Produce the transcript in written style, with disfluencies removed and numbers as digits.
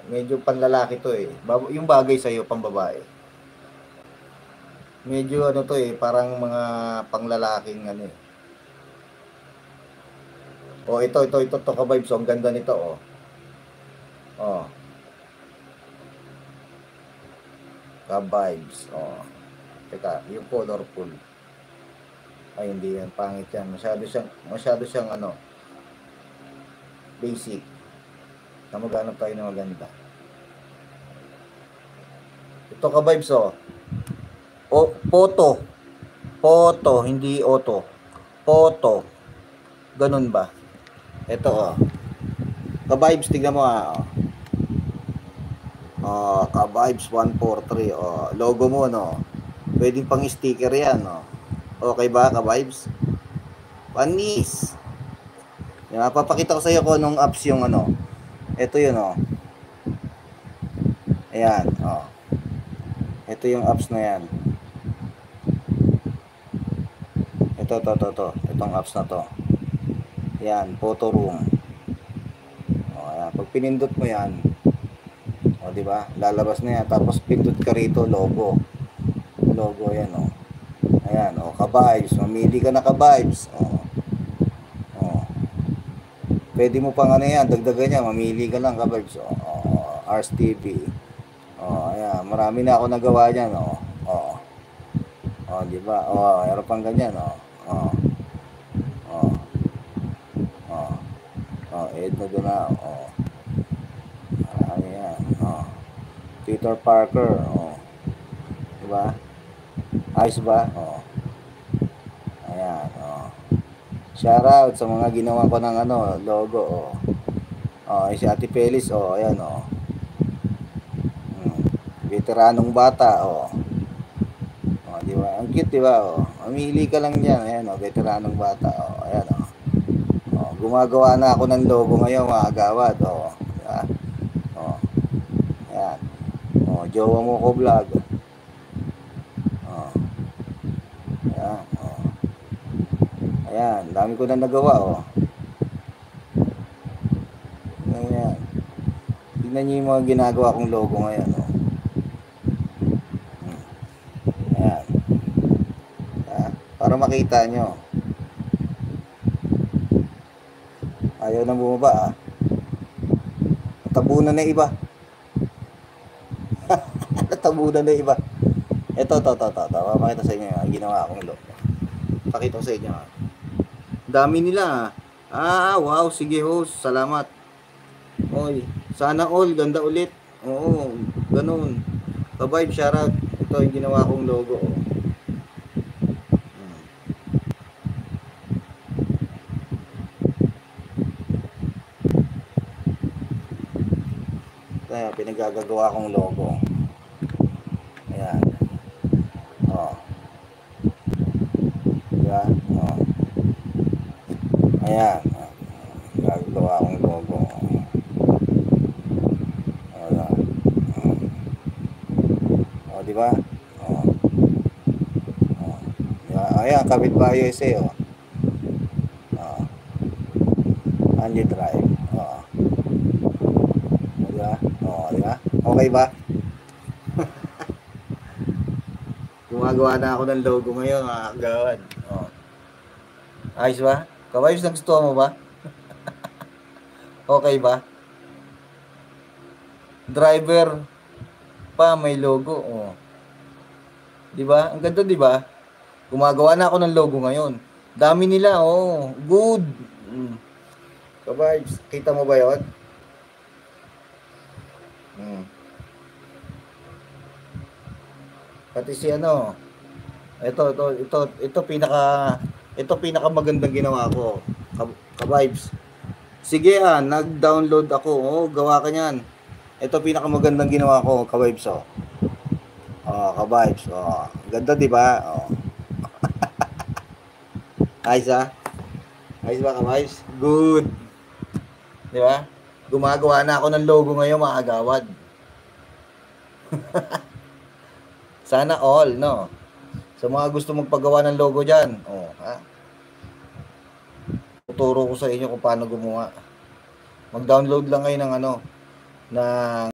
Medyo panlalaki to eh. Yung bagay sa'yo, pambabae. Medyo ano to eh, parang mga panglalaking ano eh. Oh, ito to ka-vibes. Ang ganda nito, oh. Oh. Ka-vibes, oh. Teka, yung colorful. Ay, hindi yan. Pangit yan. Masyado siyang ano, basic. Na maghanap tayo ng maganda. Ito ka-vibes, oh. O, photo. Photo, hindi auto. Photo. Ganun ba? Ito, oh. Ka-vibes, tignan mo, ah. Oh, ka-vibes 143. Oh, logo mo, no. Pwedeng pang sticker yan, no. Okay ba, ka-vibes? Panis. Yan, papakita ko sa iyo kung anong apps yung ano. Ito yun, oh. Ayan, oh. Ito yung apps na yan. Ito. Itong apps na to. Yan, photo room. Oh, ayan. Pag pinindot mo yan, oh, di ba? Lalabas na yan. Tapos pindot ka rito, logo. Logo yan, oh. Ayan, oh, ka-vibes. Mamili ka na ka-vibes. Oh. Oh. Pwede mo pang ano yan, dagdagan niya, mamili ka lang ka-vibes. Oh, Ars TV. Oh, ayan, marami na ako nagawa niyan, oh. Oh. Oh, di ba? Oh, meron pang ganyan, oh. Oh. Oh. Oh. Oh, edno doon na, oh. Ayan, oh. Peter Parker, oh. Di ba? Ayos ba? Oh. Ayan, oh. Shoutout sa mga ginawa ko ng ano, logo, oh. Oh, si Ate Pelis, oh, ayan, oh. Veteranong bata, oh. Oh, di ba? Ang cute, di ba? Oh. Mamili ka lang diyan, ayan, oh, veteranong bata, oh. Ayan, oh. Oh, gumagawa na ako ng logo ngayon, mga agawad, oh. Diba? Oh. Ayan. Oh, jowa mo ko vlog. Oh. Ayan, oh. Ayan, dami ko na nagawa, oh. Ayan. Tingnan niyo yung mga ginagawa kong logo ngayon, oh. Ayan. Ayan. Para makita nyo. Ayaw na bumaba, ah. Natabunan na iba. Natabunan na iba. Ito. Papakita sa inyo yung ginawa akong logo. Pakita ko sa inyo, ah. Dami nila, ah. Wow, sige host, salamat. Oy, sana all, ganda ulit. Oo, ganun. Ka-vibe, shoutout. Ito yung ginawa kong logo, oh. Kaya pinagagagawa kong logo. Ayan. Oh. Diba? Oh. Ayan. Gagawa akong logo. Ayan. Oh, diba? Oh. Oh. Diba? Ayan, kapitbahay USA, oh. Oh. Andy Drive. Oh. Diba? Oh, diba? Okay ba? Gumagawa na ako ng logo ngayon, mga kagawad. Oh. Ayos ba? Ka-vibes, nagustuhan mo ba? Okay ba? Driver pa, may logo. Oh. Di ba? Ang ganda, di ba? Gumagawa na ako ng logo ngayon. Dami nila, oh. Good. Ka-vibes, kita mo ba 'yon? Pati si ano. Ito pinaka magandang ginawa ko. Ka-vibes. Sige, nag-download ako. Oh, gawa ka niyan. Ito pinakamagandang ginawa ko, ka-vibes, oh. Oh, ka-vibes. Oh, ganda, 'di ba? Oh. Ayos, ah. Ayos ba, ka-vibes? Good. 'Di ba? Gumagawa na ako ng logo ngayon, mga agawad. Sana all, no? Sa mga gusto magpagawa ng logo diyan, oh, ha? Tuturo ko sa inyo kung paano gumawa. Mag-download lang kayo ng ano, ng